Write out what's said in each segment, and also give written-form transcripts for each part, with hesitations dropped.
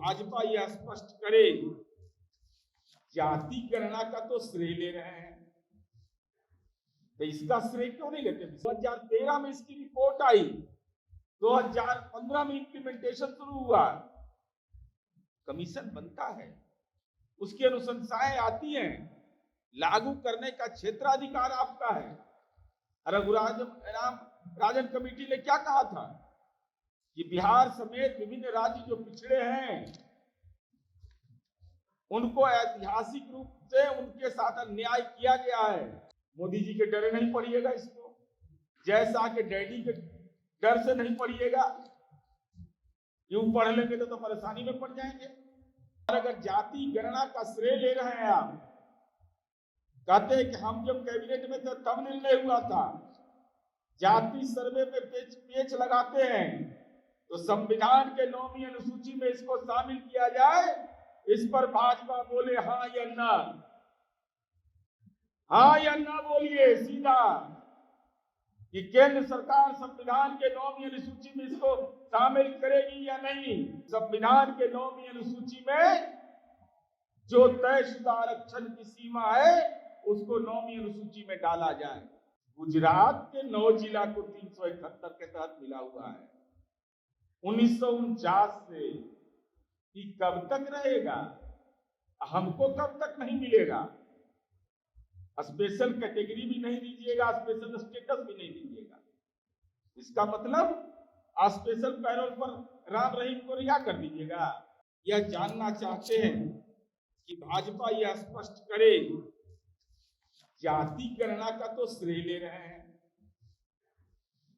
भाजपा यह स्पष्ट करे, जाति गणना का तो श्रेय ले रहे हैं, तो इसका श्रेय क्यों नहीं लेते? 2013 में इसकी रिपोर्ट आई, 2015 में इंप्लीमेंटेशन शुरू हुआ, कमीशन बनता है, उसकी अनुशंसाएं आती हैं, लागू करने का क्षेत्राधिकार आपका है। राजन कमेटी ने क्या कहा था कि बिहार समेत विभिन्न राज्य जो पिछड़े हैं उनको ऐतिहासिक रूप से उनके साथ अन्याय किया गया है। मोदी जी के डरे नहीं पड़िएगा, इसको जैसा के डैडी के डर से नहीं पड़िएगा, क्यों पढ़ लेंगे तो परेशानी में पड़ जाएंगे। और अगर जाति गणना का श्रेय ले रहे हैं आप, कहते हैं कि हम जब कैबिनेट में थे तब निर्णय हुआ था, जाति सर्वे पे पेच लगाते हैं, तो संविधान के 9वीं अनुसूची में इसको शामिल किया जाए, इस पर भाजपा बोले हाँ या ना, हाँ या ना बोलिए सीधा कि केंद्र सरकार संविधान के 9वीं अनुसूची में इसको शामिल करेगी या नहीं। संविधान के 9वीं अनुसूची में जो तयशुदा आरक्षण की सीमा है उसको 9वीं अनुसूची में डाला जाए। गुजरात के 9 जिला को 371 के तहत मिला हुआ है 1949 से, कि कब तक रहेगा, हमको कब तक नहीं मिलेगा। स्पेशल कैटेगरी भी नहीं दीजिएगा, स्पेशल स्टेटस भी नहीं दीजिएगा, इसका मतलब स्पेशल पैरोल पर राम रहीम को रिहा कर दीजिएगा। यह जानना चाहते हैं कि भाजपा यह स्पष्ट करे, जाति गणना का तो श्रेय ले रहे हैं,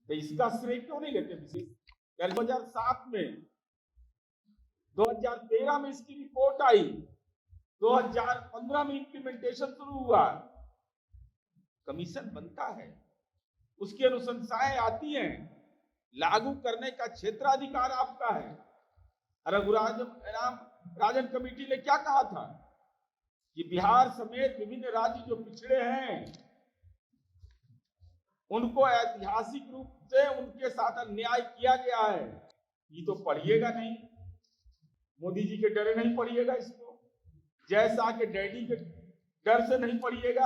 तो इसका श्रेय क्यों नहीं लेते? विशेष 2007 में, 2013 में इसकी रिपोर्ट आई, 2015 में इंप्लीमेंटेशन शुरू हुआ, कमीशन बनता है, उसकी अनुशंसाएं आती हैं, लागू करने का क्षेत्राधिकार आपका है। राजन कमेटी ने क्या कहा था कि बिहार समेत विभिन्न राज्य जो पिछड़े हैं उनको ऐतिहासिक रूप से उनके साथ अन्याय किया गया है। ये तो पढ़िएगा नहीं, मोदी जी के डरे नहीं पड़िएगा, इसको जैसा के डैडी के डर से नहीं पड़िएगा,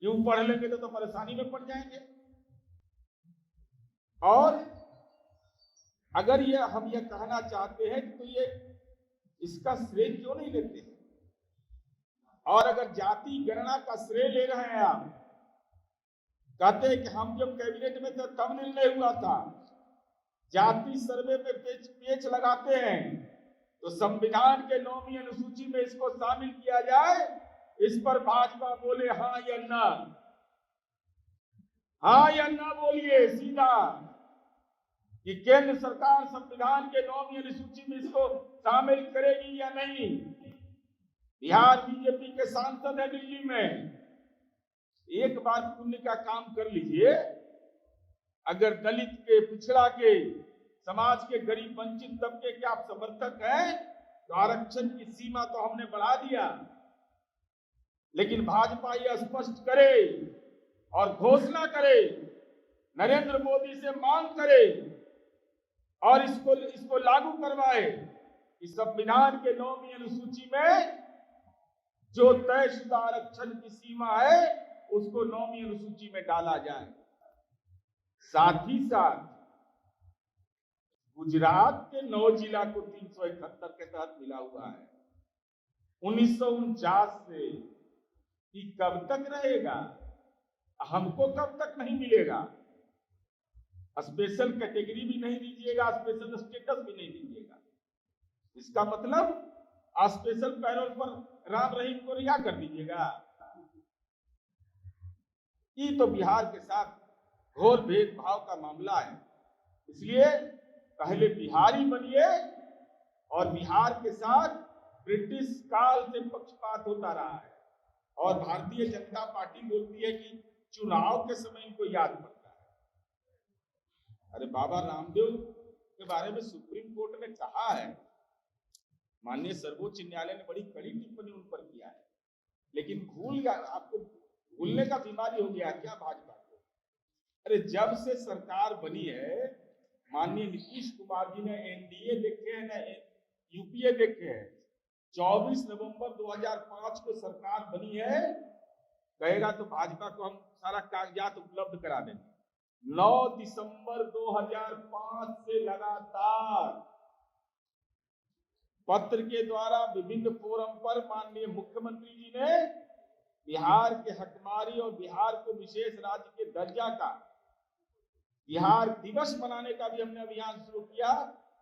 क्यों पढ़ लेंगे तो परेशानी में पड़ जाएंगे। और अगर हम ये कहना चाहते हैं तो ये इसका श्रेय क्यों नहीं लेते? और अगर जाति गणना का श्रेय ले रहे हैं आप, कहते हैं कि हम जब कैबिनेट में थे तब निर्णय हुआ था, जाति सर्वे पे पेच लगाते हैं, तो संविधान के 9वीं अनुसूची में इसको शामिल किया जाए, इस पर भाजपा बोले हाँ या ना, हाँ या ना बोलिए सीधा कि केंद्र सरकार संविधान के 9वीं अनुसूची में इसको शामिल करेगी या नहीं। बिहार बीजेपी के सांसद है दिल्ली में, एक बार पुण्य का काम कर लीजिए। अगर दलित के, पिछड़ा के, समाज के गरीब वंचित तबके के आप समर्थक हैं तो आरक्षण की सीमा तो हमने बढ़ा दिया, लेकिन भाजपा यह स्पष्ट करे और घोषणा करे, नरेंद्र मोदी से मांग करे और इसको लागू करवाए कि संविधान के 9वीं अनुसूची में जो तयशुदा आरक्षण की सीमा है उसको 9वीं अनुसूची में डाला जाए। साथ ही साथ गुजरात के 9 जिला को 371 के तहत मिला हुआ है 1949 से, कि कब तक रहेगा, हमको कब तक नहीं मिलेगा। स्पेशल कैटेगरी भी नहीं दीजिएगा, स्पेशल स्टेटस भी नहीं दीजिएगा, इसका मतलब स्पेशल पैरोल पर राम रहीम को रिहा कर दीजिएगा। ये तो बिहार के साथ घोर भेदभाव का मामला है। इसलिए पहले बिहारी बनिए, और बिहार के साथ ब्रिटिश काल से पक्षपात होता रहा है, और भारतीय जनता पार्टी बोलती है कि चुनाव के समय इनको याद पड़ता है। अरे बाबा रामदेव के बारे में सुप्रीम कोर्ट ने कहा है, माननीय सर्वोच्च न्यायालय ने बड़ी कड़ी टिप्पणी उन पर किया है, लेकिन आपको भूलने का बीमारी हो गया क्या भाजपा को? अरे जब से सरकार बनी है, माननीय नीतीश कुमार जी ने एनडीए देखे हैं ना ये देखे 24 नवंबर 2005 को सरकार बनी है, कहेगा तो भाजपा को हम सारा कागजात उपलब्ध करा देंगे। 9 दिसंबर 2005 से लगातार पत्र के द्वारा विभिन्न फोरम पर माननीय मुख्यमंत्री जी ने बिहार के हकमारी और बिहार को विशेष राज्य के दर्जा का बिहार दिवस मनाने का भी हमने अभियान शुरू किया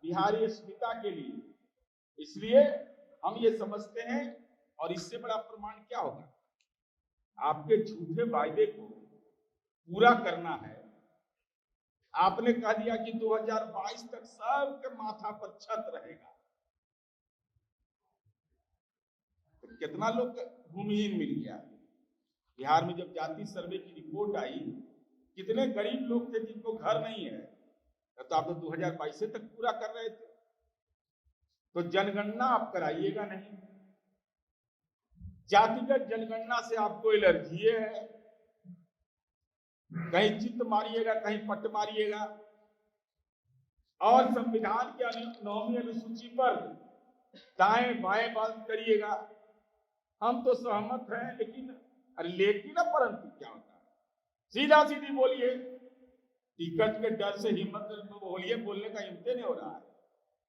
बिहारी अस्मिता के लिए। इसलिए हम ये समझते हैं, और इससे बड़ा प्रमाण क्या होगा, आपके झूठे वायदे को पूरा करना है। आपने कह दिया कि 2022 तक सबके माथा पर छत रहेगा, तो कितना लोग भूमिहीन मिल गया। बिहार में जब जाति सर्वे की रिपोर्ट आई, कितने गरीब लोग थे जिनको घर नहीं है, तो आप तो 2022 तक पूरा कर रहे थे। तो जनगणना आप कराइएगा नहीं, जातिगत जनगणना से आपको एलर्जी है, कहीं चित्त मारिएगा कहीं पट मारिएगा, और संविधान के 9वीं अनुसूची पर दाएं बाएं बात करिएगा। हम तो सहमत हैं, लेकिन परंतु क्या होता है, सीधा सीधी बोलिए। टिकट के डर से हिम्मत बोलिए, बोलने का हिम्मत नहीं हो रहा है,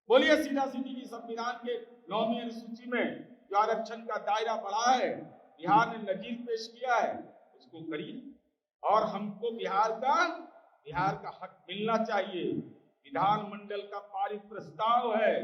बोलिए सीधा सीधी की संविधान के 9वीं अनुसूची में जो आरक्षण का दायरा बढ़ा है, बिहार ने नजीर पेश किया है, उसको करिए। और हमको बिहार का हक मिलना चाहिए। विधानमंडल का पारित प्रस्ताव है,